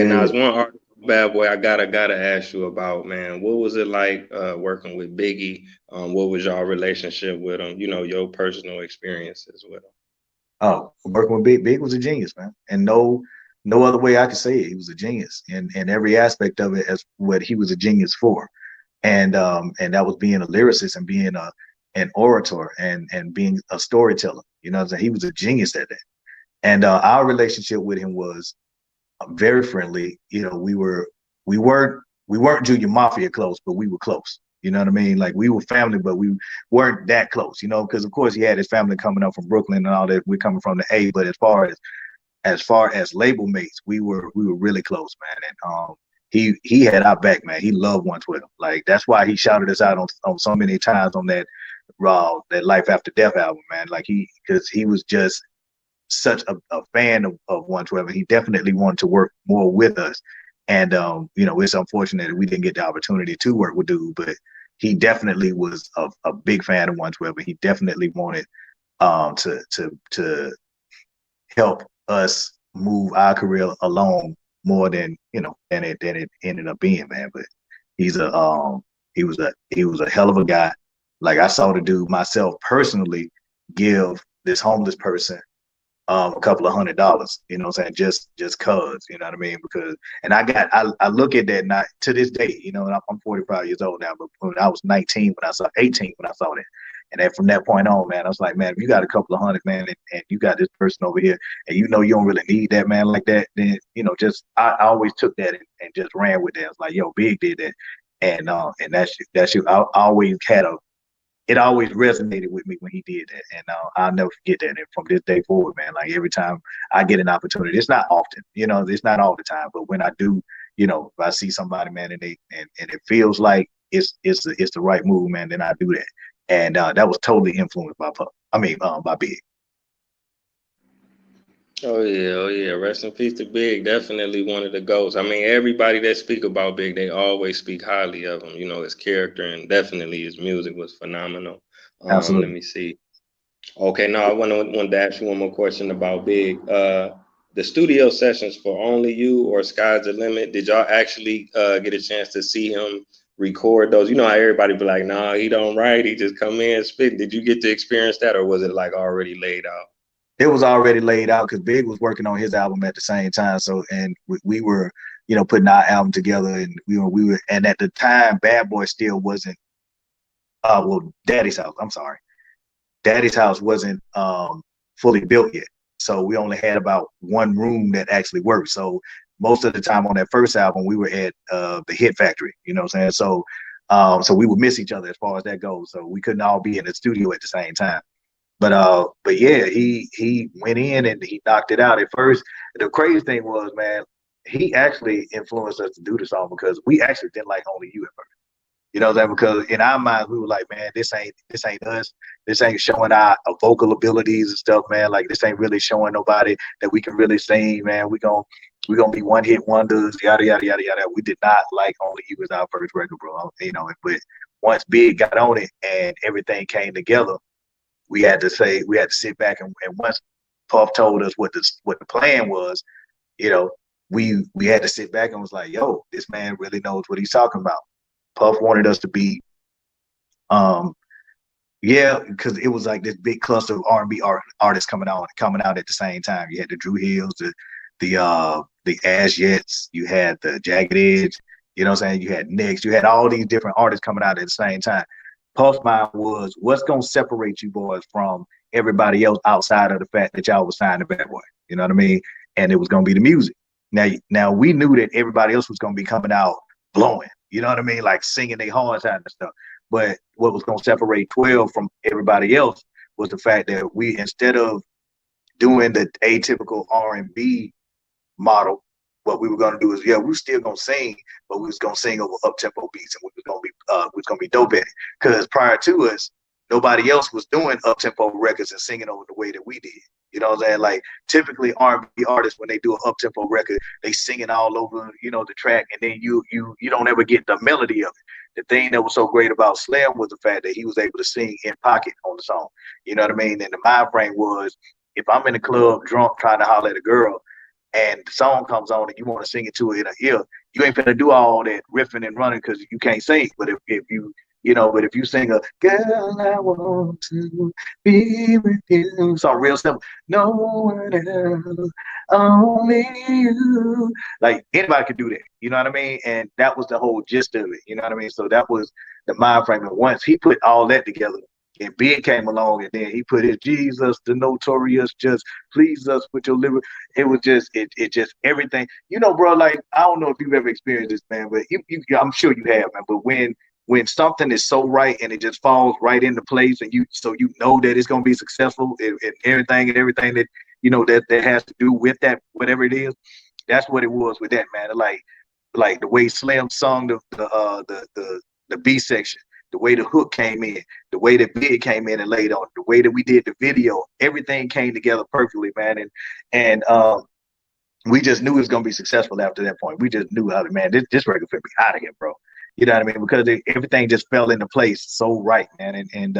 Now, Yeah. there's one artist, Bad Boy, I gotta ask you about, man. What was it like working with Biggie? What was y'all relationship with him? You know, your personal experiences with him. Oh, working with Big was a genius, man, and no other way I could say it. He was a genius in every aspect of it as what he was a genius for, and that was being a lyricist and being an orator and being a storyteller. You know what I'm saying? He was a genius at that. And our relationship with him was very friendly. You know, we weren't Junior Mafia close, but we were close. You know what I mean? Like we were family, but we weren't that close. You know, because of course he had his family coming up from Brooklyn and all that. We're coming from the A, but as far as label mates, we were really close, man. And he had our back, man. He loved 112. Like that's why he shouted us out on so many times on that Life After Death album, man. Like because he was just such a fan of 112, and he definitely wanted to work more with us. And it's unfortunate that we didn't get the opportunity to work with dude, but he definitely was a big fan of 112, and he definitely wanted to help us move our career along more than it ended up being, man. But he's a he was a hell of a guy. Like I saw the dude myself personally give this homeless person a couple of $100, you know what I'm saying? Just cause, you know what I mean? Because and I look at that not to this day, you know, and I'm 45 years old now, but when I was 19, when I saw 18, when I saw that. And then from that point on, man, I was like, man, if you got a couple of hundred, man, and you got this person over here, and you know you don't really need that man like that, then just I always took that and just ran with that. I was like, yo, Big did that, and that's you. I always had a it always resonated with me when he did that, and I'll never forget that. And from this day forward, man, like every time I get an opportunity, it's not often, it's not all the time, but when I do, if I see somebody, man, and it feels like it's the right move, man, then I do that. And that was totally influenced by Puff. I mean, by Big. Oh yeah, oh yeah. Rest in peace to Big. Definitely one of the goats. I mean, everybody that speak about Big, they always speak highly of him. You know, his character and definitely his music was phenomenal. Let Absolutely. me see. Okay, now I want to ask you one more question about Big. The studio sessions for Only You or Sky's the Limit, did y'all actually get a chance to see him record those? You know how everybody be like, nah, he don't write, he just come in and spit. Did you get to experience that, or was it like already laid out? It was already laid out because Big was working on his album at the same time. So, and we were, putting our album together, and and at the time, Bad Boy still wasn't. Daddy's House. I'm sorry, Daddy's House wasn't fully built yet. So we only had about one room that actually worked. So most of the time on that first album, we were at the Hit Factory. You know what I'm saying? So we would miss each other as far as that goes. So we couldn't all be in the studio at the same time. But yeah, he went in and he knocked it out at first. The crazy thing was, man, he actually influenced us to do the song because we actually didn't like Only You at first. You know what I'm saying? Because in our minds, we were like, man, this ain't us. This ain't showing our vocal abilities and stuff, man. Like this ain't really showing nobody that we can really sing, man. We gonna be one hit wonders, yada yada yada yada. We did not like Only You as our first record, bro. But once Big got on it and everything came together, we had to sit back and once Puff told us what the plan was, you know, we had to sit back and was like, yo, this man really knows what he's talking about. Puff wanted us to be, um, yeah, because it was like this big cluster of R&B artists coming out at the same time. You had the Drew Hills, the Ash Yets, you had the Jagged Edge, you know what I'm saying? You had Next, you had all these different artists coming out at the same time. Puff's mind was, what's gonna separate you boys from everybody else outside of the fact that y'all was signed to Bad Boy? You know what I mean? And it was gonna be the music. Now we knew that everybody else was gonna be coming out blowing. You know what I mean? Like singing their hearts out and stuff. But what was gonna separate 12 from everybody else was the fact that we, instead of doing the atypical R&B model, what we were gonna do is, yeah, we were still gonna sing, but we was gonna sing over up tempo beats, and we was gonna be dope at it. Because prior to us, nobody else was doing up tempo records and singing over the way that we did. You know what I'm saying? Like typically R&B artists, when they do an up tempo record, they singing all over, the track, and then you don't ever get the melody of it. The thing that was so great about Slim was the fact that he was able to sing in pocket on the song. You know what I mean? And the mind frame was, if I'm in the club drunk trying to holler at a girl, and the song comes on and you want to sing it to it in a ear, you ain't finna do all that riffing and running because you can't sing. But if you, but if you sing a girl, I want to be with you, so real simple, no one else, only you. Like anybody could do that, you know what I mean? And that was the whole gist of it, you know what I mean? So that was the mind frame. And once he put all that together, and Big came along, and then he put his Jesus, the notorious, just please us with your liver. It was just it just everything, bro. Like I don't know if you've ever experienced this, man, but I'm sure you have, man. But when something is so right and it just falls right into place, and you know that it's gonna be successful, and everything that that has to do with that, whatever it is, that's what it was with that, man. Like the way Slim sung the B section, the way the hook came in, the way that Big came in and laid on, the way that we did the video, everything came together perfectly, man. And we just knew it was gonna be successful after that point. We just knew how to, man, this record could be out of here, bro. You know what I mean? Because everything just fell into place so right, man. And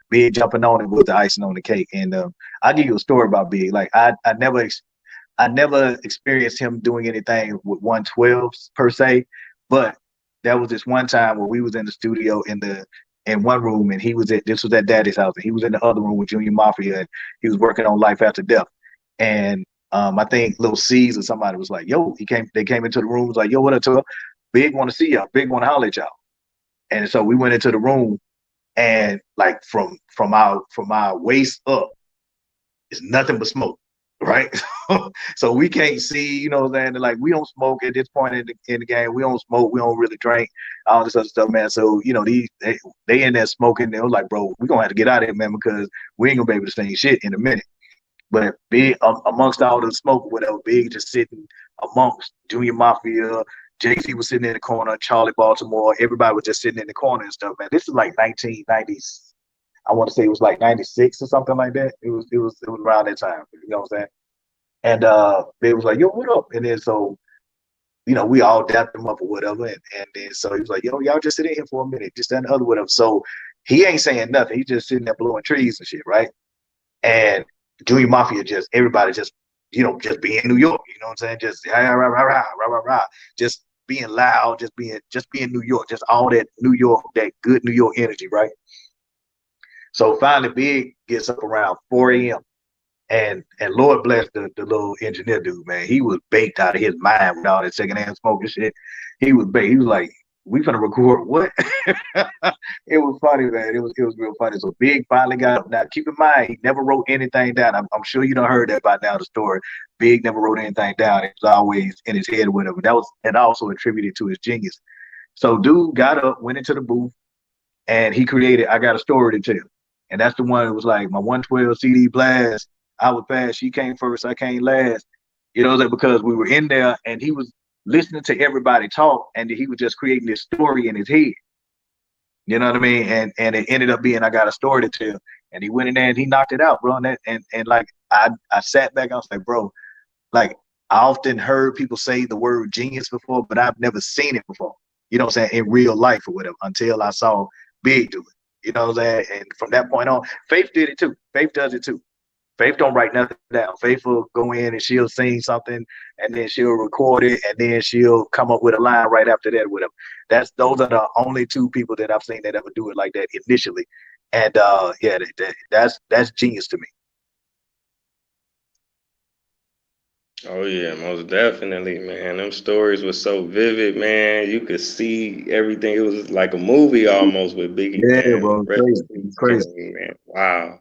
Big jumping on it was the icing on the cake. And I'll give you a story about Big. Like I never experienced him doing anything with 112s per se, but there was this one time where we was in the studio in one room, and this was at Daddy's house, and he was in the other room with Junior Mafia, and he was working on Life After Death. And I think Little C's or somebody was like, "Yo," they came into the room, was like, "Yo, what up, to Big want to see y'all. Big want to holler at y'all." And so we went into the room, and like from our waist up, it's nothing but smoke, right? So we can't see, you know what I'm saying? Like we don't smoke at this point in the game. We don't smoke. We don't really drink, all this other stuff, man. So they in there smoking. They was like, "Bro, we gonna have to get out of here, man, because we ain't gonna be able to sing shit in a minute." But Big, amongst all the smoke, whatever, Big just sitting amongst Junior Mafia. Jay-Z was sitting in the corner, Charlie Baltimore, everybody was just sitting in the corner and stuff, man. This is like 1990s. I want to say it was like 96 or something like that. It was around that time, you know what I'm saying? And Big was like, "Yo, what up?" And then so, we all dapped him up or whatever. And then so he was like, "Yo, y'all just sit in here for a minute, just that and the other, whatever." So he ain't saying nothing. He's just sitting there blowing trees and shit, right? And Junior Mafia, just everybody just just being New York, you know what I'm saying? Just rah, rah, rah, rah, rah, rah, rah. Just being loud, just being New York, just all that New York, that good New York energy, right? So finally Big gets up around 4 a.m. And Lord bless the little engineer dude, man. He was baked out of his mind with all that secondhand smoke and shit. He was baked. He was like, "We finna record what?" It was funny, man. It was real funny. So Big finally got up. Now keep in mind, he never wrote anything down. I'm sure you don't heard that by now, the story. Big never wrote anything down. It was always in his head or whatever. And also attributed to his genius. So dude got up, went into the booth, and he created "I Got a Story to Tell." And that's the one that was like, my 112 CD blast. I was fast, she came first, I came last. Because we were in there and he was listening to everybody talk, and he was just creating this story in his head. You know what I mean? And it ended up being "I Got a Story to Tell." And he went in there and he knocked it out, bro. And like I sat back, I was like, bro, like I often heard people say the word genius before, but I've never seen it before. You know what I'm saying? In real life or whatever, until I saw Big do it. You know what I'm saying? And from that point on, Faith did it too. Faith does it too. Faith don't write nothing down. Faith will go in and she'll sing something, and then she'll record it, and then she'll come up with a line right after that with them. Those are the only two people that I've seen that ever do it like that initially. And yeah, that's genius to me. Oh yeah, most definitely, man. Them stories were so vivid, man. You could see everything. It was like a movie almost with Biggie, Yeah, man. bro, Rest in crazy, peace, crazy. King, man. Wow.